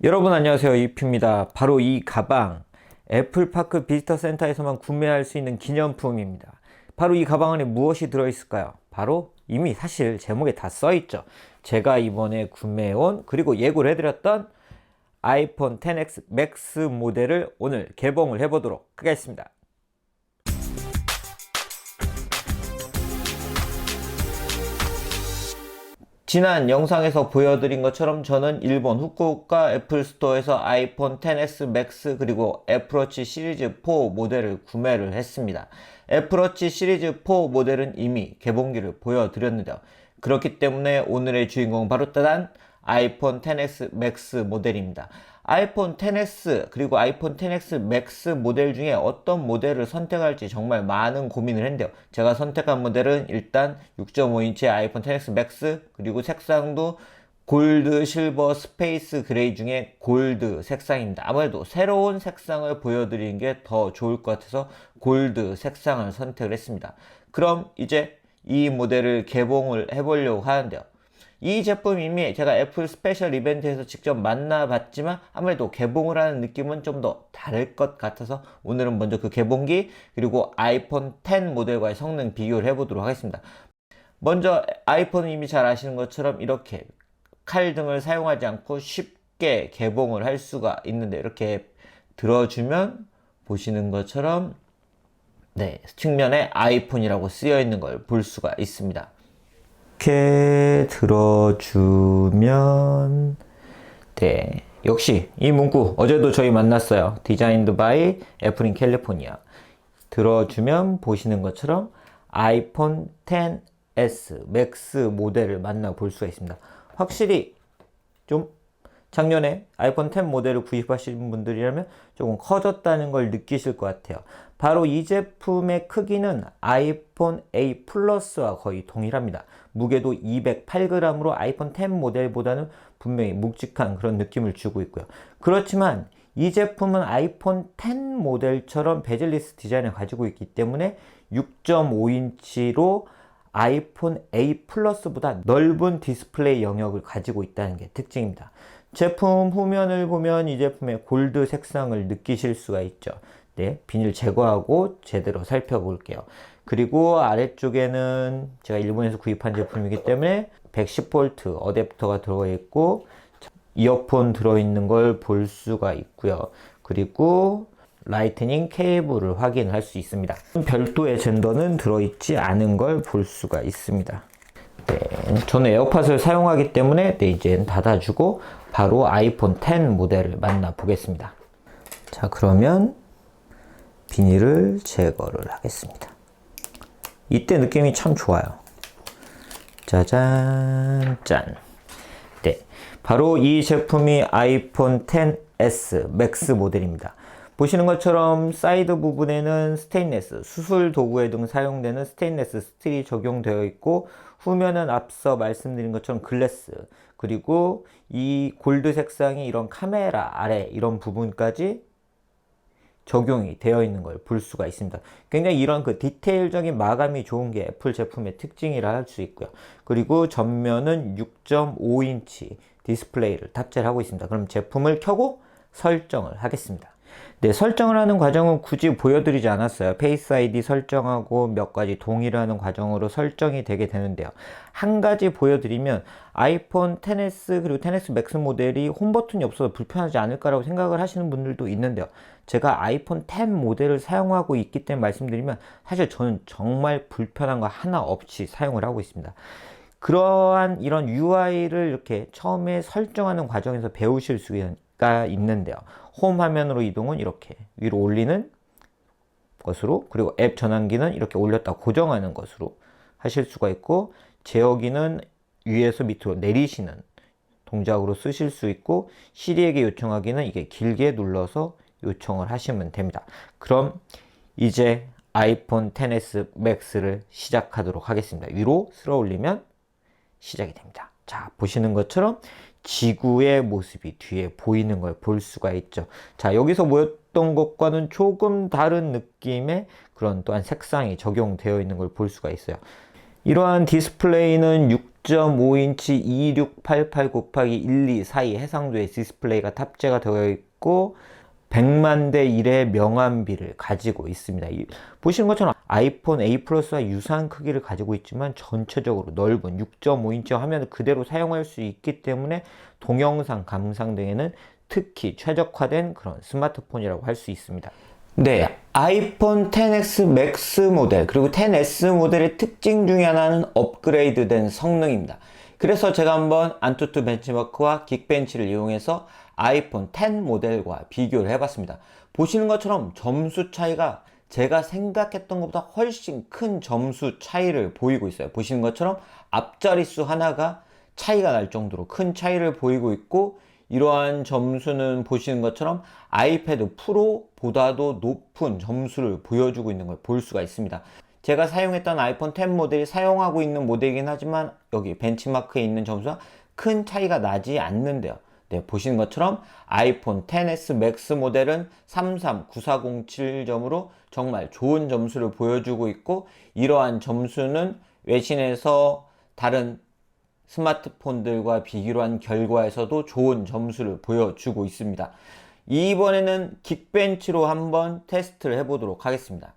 여러분 안녕하세요, 이프입니다. 바로 이 가방 애플파크 비지터 센터에서만 구매할 수 있는 기념품입니다. 바로 이 가방 안에 무엇이 들어있을까요? 바로 이미 사실 제목에 다 써있죠. 제가 이번에 구매해온 그리고 예고를 해드렸던 아이폰 XS 맥스 모델을 오늘 개봉을 해보도록 하겠습니다. 지난 영상에서 보여드린 것처럼 저는 일본 후쿠오카 애플스토어에서 아이폰 XS 맥스 그리고 애플워치 시리즈 4 모델을 구매를 했습니다. 애플워치 시리즈 4 모델은 이미 개봉기를 보여드렸는데요. 그렇기 때문에 오늘의 주인공은 바로 따단 아이폰 XS 맥스 모델입니다. 아이폰 XS 그리고 아이폰 XS 맥스 모델 중에 어떤 모델을 선택할지 정말 많은 고민을 했는데요. 제가 선택한 모델은 일단 6.5인치의 아이폰 XS 맥스 그리고 색상도 골드, 실버, 스페이스 그레이 중에 골드 색상입니다. 아무래도 새로운 색상을 보여드리는 게 더 좋을 것 같아서 골드 색상을 선택을 했습니다. 그럼 이제 이 모델을 개봉을 해보려고 하는데요. 이 제품 이미 제가 애플 스페셜 이벤트에서 직접 만나봤지만 아무래도 개봉을 하는 느낌은 좀 더 다를 것 같아서 오늘은 먼저 그 개봉기 그리고 아이폰 X 모델과의 성능 비교를 해보도록 하겠습니다. 먼저 아이폰은 이미 잘 아시는 것처럼 이렇게 칼 등을 사용하지 않고 쉽게 개봉을 할 수가 있는데 이렇게 들어주면 보시는 것처럼 측면에 아이폰이라고 쓰여 있는 걸 볼 수가 있습니다. 이렇게 들어주면 역시 이 문구 어제도 저희 만났어요. 디자인드 바이 애플 인 캘리포니아. 들어주면 보시는 것처럼 아이폰 XS 맥스 모델을 만나볼 수가 있습니다. 확실히 좀 작년에 아이폰 X 모델을 구입하신 분들이라면 조금 커졌다는 걸 느끼실 것 같아요. 바로 이 제품의 크기는 아이폰 A 플러스와 거의 동일합니다. 무게도 208g으로 아이폰 X 모델보다는 분명히 묵직한 그런 느낌을 주고 있고요. 그렇지만 이 제품은 아이폰 X 모델처럼 베젤리스 디자인을 가지고 있기 때문에 6.5인치로 아이폰 A 플러스보다 넓은 디스플레이 영역을 가지고 있다는 게 특징입니다. 제품 후면을 보면 이 제품의 골드 색상을 느끼실 수가 있죠. 비닐 제거하고 제대로 살펴볼게요. 그리고 아래쪽에는 제가 일본에서 구입한 제품이기 때문에 110V 어댑터가 들어가 있고 이어폰 들어있는 걸 볼 수가 있고요. 그리고 라이트닝 케이블을 확인할 수 있습니다. 별도의 젠더는 들어있지 않은 걸 볼 수가 있습니다. 저는 에어팟을 사용하기 때문에 이제 닫아주고 바로 아이폰 X 모델을 만나보겠습니다. 자, 그러면 비닐을 제거를 하겠습니다. 이때 느낌이 참 좋아요. 짜잔, 짠. 바로 이 제품이 아이폰 XS 맥스 모델입니다. 보시는 것처럼 사이드 부분에는 스테인레스, 수술 도구에 등 사용되는 스테인레스 스틸이 적용되어 있고 후면은 앞서 말씀드린 것처럼 글래스 그리고 이 골드 색상이 이런 카메라 아래 이런 부분까지 적용이 되어 있는 걸 볼 수가 있습니다. 굉장히 이런 그 디테일적인 마감이 좋은 게 애플 제품의 특징이라 할 수 있고요. 그리고 전면은 6.5인치 디스플레이를 탑재를 하고 있습니다. 그럼 제품을 켜고 설정을 하겠습니다. 설정을 하는 과정은 굳이 보여드리지 않았어요. 페이스 아이디 설정하고 몇 가지 동일하는 과정으로 설정이 되게 되는데요. 한 가지 보여드리면 아이폰 XS 그리고 XS 맥스 모델이 홈 버튼이 없어서 불편하지 않을까라고 생각을 하시는 분들도 있는데요. 제가 아이폰 X 모델을 사용하고 있기 때문에 말씀드리면 사실 저는 정말 불편한 거 하나 없이 사용을 하고 있습니다. 그러한 이런 UI를 이렇게 처음에 설정하는 과정에서 배우실 수가 있는데요. 홈 화면으로 이동은 이렇게 위로 올리는 것으로 그리고 앱 전환기는 이렇게 올렸다 고정하는 것으로 하실 수가 있고 제어기는 위에서 밑으로 내리시는 동작으로 쓰실 수 있고 시리에게 요청하기는 이게 길게 눌러서 요청을 하시면 됩니다. 그럼 이제 아이폰 XS 맥스를 시작하도록 하겠습니다. 위로 쓸어 올리면 시작이 됩니다. 자, 보시는 것처럼 지구의 모습이 뒤에 보이는 걸 볼 수가 있죠. 자, 여기서 보였던 것과는 조금 다른 느낌의 그런 또한 색상이 적용되어 있는 걸 볼 수가 있어요. 이러한 디스플레이는 6.5인치 2688 곱하기 1242 해상도의 디스플레이가 탑재가 되어 있고 100만 대 1의 명암비를 가지고 있습니다. 보시는 것처럼 아이폰 A 플러스와 유사한 크기를 가지고 있지만 전체적으로 넓은 6.5인치 화면을 그대로 사용할 수 있기 때문에 동영상 감상 등에는 특히 최적화된 그런 스마트폰이라고 할 수 있습니다. 네, 아이폰 XS 맥스 모델 그리고 XS 모델의 특징 중에 하나는 업그레이드된 성능입니다. 그래서 제가 한번 안투투 벤치마크와 긱벤치를 이용해서 아이폰 X 모델과 비교를 해봤습니다. 보시는 것처럼 점수 차이가 제가 생각했던 것보다 훨씬 큰 점수 차이를 보이고 있어요. 보시는 것처럼 앞자릿수 하나가 차이가 날 정도로 큰 차이를 보이고 있고, 이러한 점수는 보시는 것처럼 아이패드 프로보다도 높은 점수를 보여주고 있는 걸 볼 수가 있습니다. 제가 사용했던 아이폰 X 모델이 사용하고 있는 모델이긴 하지만 여기 벤치마크에 있는 점수와 큰 차이가 나지 않는데요. 네, 보시는 것처럼 아이폰 XS 맥스 모델은 339407점으로 정말 좋은 점수를 보여주고 있고, 이러한 점수는 외신에서 다른 스마트폰들과 비교를 한 결과에서도 좋은 점수를 보여주고 있습니다. 이번에는 긱벤치로 한번 테스트를 해보도록 하겠습니다.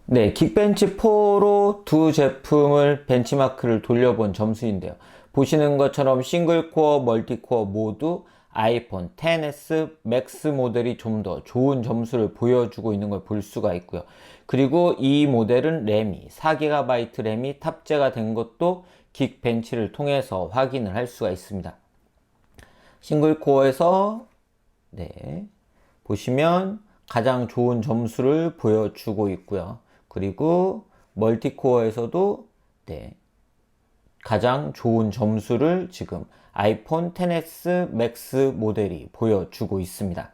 네, 긱벤치 4로 두 제품을 벤치마크를 돌려본 점수인데요. 보시는 것처럼 싱글코어, 멀티코어 모두 아이폰 XS 맥스 모델이 좀 더 좋은 점수를 보여주고 있는 걸 볼 수가 있고요. 그리고 이 모델은 램이 4GB 램이 탑재가 된 것도 긱벤치를 통해서 확인을 할 수가 있습니다. 싱글코어에서 네, 보시면 가장 좋은 점수를 보여주고 있고요. 그리고 멀티코어에서도 네, 가장 좋은 점수를 지금 아이폰 XS 맥스 모델이 보여주고 있습니다.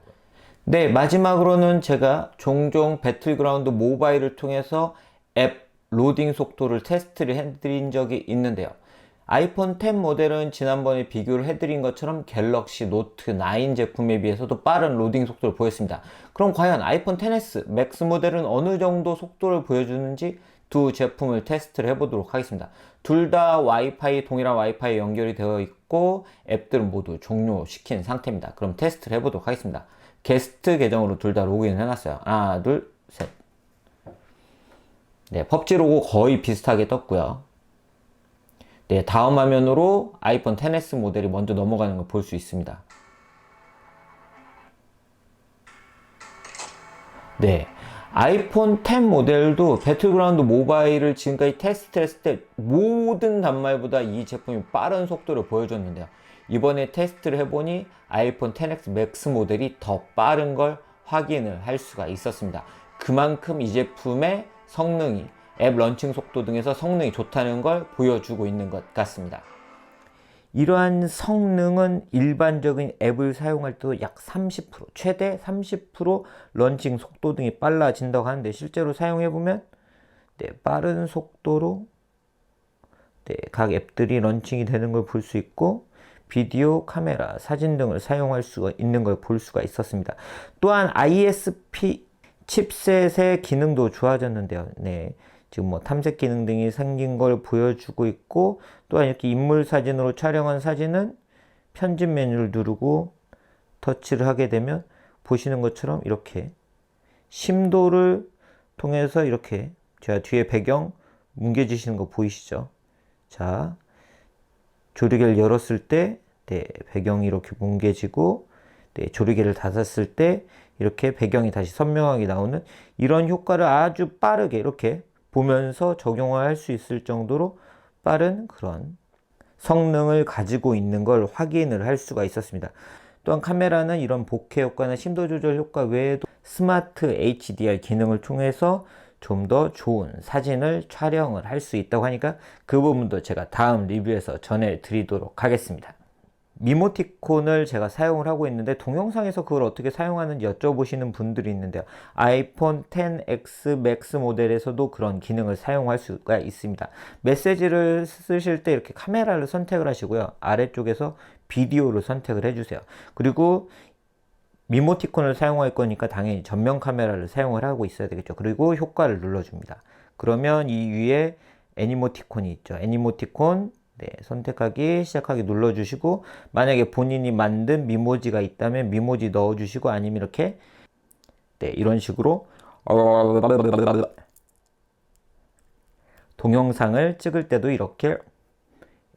네, 마지막으로는 제가 종종 배틀그라운드 모바일을 통해서 앱 로딩 속도를 테스트를 해드린 적이 있는데요. 아이폰 X 모델은 지난번에 비교를 해드린 것처럼 갤럭시 노트 9 제품에 비해서도 빠른 로딩 속도를 보였습니다. 그럼 과연 아이폰 XS 맥스 모델은 어느 정도 속도를 보여주는지 두 제품을 테스트를 해보도록 하겠습니다. 둘 다 와이파이, 동일한 와이파이 연결이 되어 있고 앱들은 모두 종료시킨 상태입니다. 그럼 테스트를 해보도록 하겠습니다. 게스트 계정으로 둘 다 로그인을 해놨어요. 하나, 둘, 셋. 네, 펍지 로고 거의 비슷하게 떴고요. 네, 다음 화면으로 아이폰 XS 모델이 먼저 넘어가는 걸 볼 수 있습니다. 네, 아이폰 X 모델도 배틀그라운드 모바일을 지금까지 테스트했을 때 모든 단말보다 이 제품이 빠른 속도를 보여줬는데요. 이번에 테스트를 해보니 아이폰 XS 맥스 모델이 더 빠른 걸 확인을 할 수가 있었습니다. 그만큼 이 제품의 성능이, 앱 런칭 속도 등에서 성능이 좋다는 걸 보여주고 있는 것 같습니다. 이러한 성능은 일반적인 앱을 사용할 때도 약 30%, 최대 30% 런칭 속도 등이 빨라진다고 하는데, 실제로 사용해보면 네, 빠른 속도로 네, 각 앱들이 런칭이 되는 걸 볼 수 있고, 비디오, 카메라, 사진 등을 사용할 수가 있는 걸 볼 수가 있었습니다. 또한 ISP 칩셋의 기능도 좋아졌는데요. 네, 지금 뭐 탐색 기능 등이 생긴 걸 보여주고 있고, 또한 이렇게 인물 사진으로 촬영한 사진은 편집 메뉴를 누르고 터치를 하게 되면 보시는 것처럼 이렇게 심도를 통해서 이렇게 제가 뒤에 배경 뭉개지시는 거 보이시죠? 자, 조리개를 열었을 때 네, 배경이 이렇게 뭉개지고, 네, 조리개를 닫았을 때 이렇게 배경이 다시 선명하게 나오는 이런 효과를 아주 빠르게 이렇게 보면서 적용할 수 있을 정도로 빠른 그런 성능을 가지고 있는 걸 확인을 할 수가 있었습니다. 또한 카메라는 이런 보케 효과나 심도 조절 효과 외에도 스마트 HDR 기능을 통해서 좀 더 좋은 사진을 촬영을 할 수 있다고 하니까 그 부분도 제가 다음 리뷰에서 전해드리도록 하겠습니다. 미모티콘을 제가 사용을 하고 있는데, 동영상에서 그걸 어떻게 사용하는지 여쭤보시는 분들이 있는데요. 아이폰 XS 맥스 모델에서도 그런 기능을 사용할 수가 있습니다. 메시지를 쓰실 때 이렇게 카메라를 선택을 하시고요. 아래쪽에서 비디오를 선택을 해주세요. 그리고 미모티콘을 사용할 거니까 당연히 전면 카메라를 사용을 하고 있어야 되겠죠. 그리고 효과를 눌러줍니다. 그러면 이 위에 애니모티콘이 있죠. 애니모티콘 네, 선택하기, 시작하기 눌러주시고 만약에 본인이 만든 미모지가 있다면 미모지 넣어주시고 아니면 이렇게 네, 이런 식으로 동영상을 찍을 때도 이렇게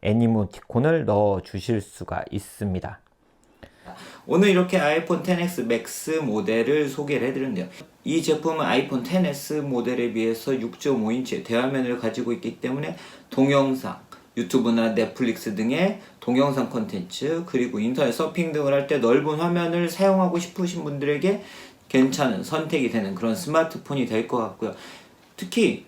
애니모티콘을 넣어주실 수가 있습니다. 오늘 이렇게 아이폰 XS 맥스 모델을 소개를 해드렸는데요. 이 제품은 아이폰 XS 모델에 비해서 6.5인치의 대화면을 가지고 있기 때문에 동영상, 유튜브나 넷플릭스 등의 동영상 콘텐츠 그리고 인터넷 서핑 등을 할 때 넓은 화면을 사용하고 싶으신 분들에게 괜찮은 선택이 되는 그런 스마트폰이 될 것 같고요. 특히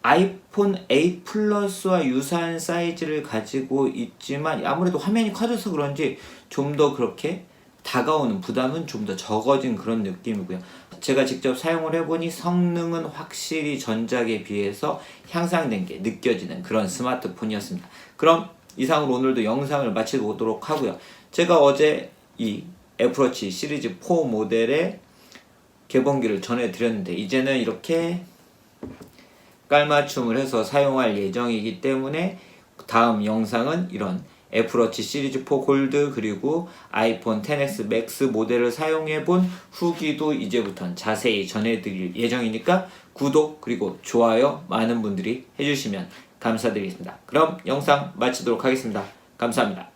아이폰 8 플러스와 유사한 사이즈를 가지고 있지만 아무래도 화면이 커져서 그런지 좀 더 그렇게 다가오는 부담은 좀 더 적어진 그런 느낌이고요. 제가 직접 사용을 해보니 성능은 확실히 전작에 비해서 향상된 게 느껴지는 그런 스마트폰이었습니다. 그럼 이상으로 오늘도 영상을 마치도록 하고요. 제가 어제 이 애플워치 시리즈 4 모델의 개봉기를 전해드렸는데 이제는 이렇게 깔맞춤을 해서 사용할 예정이기 때문에 다음 영상은 이런 애플워치 시리즈 4 골드 그리고 아이폰 XS 맥스 모델을 사용해본 후기도 이제부터는 자세히 전해드릴 예정이니까 구독 그리고 좋아요 많은 분들이 해주시면 감사드리겠습니다. 그럼 영상 마치도록 하겠습니다. 감사합니다.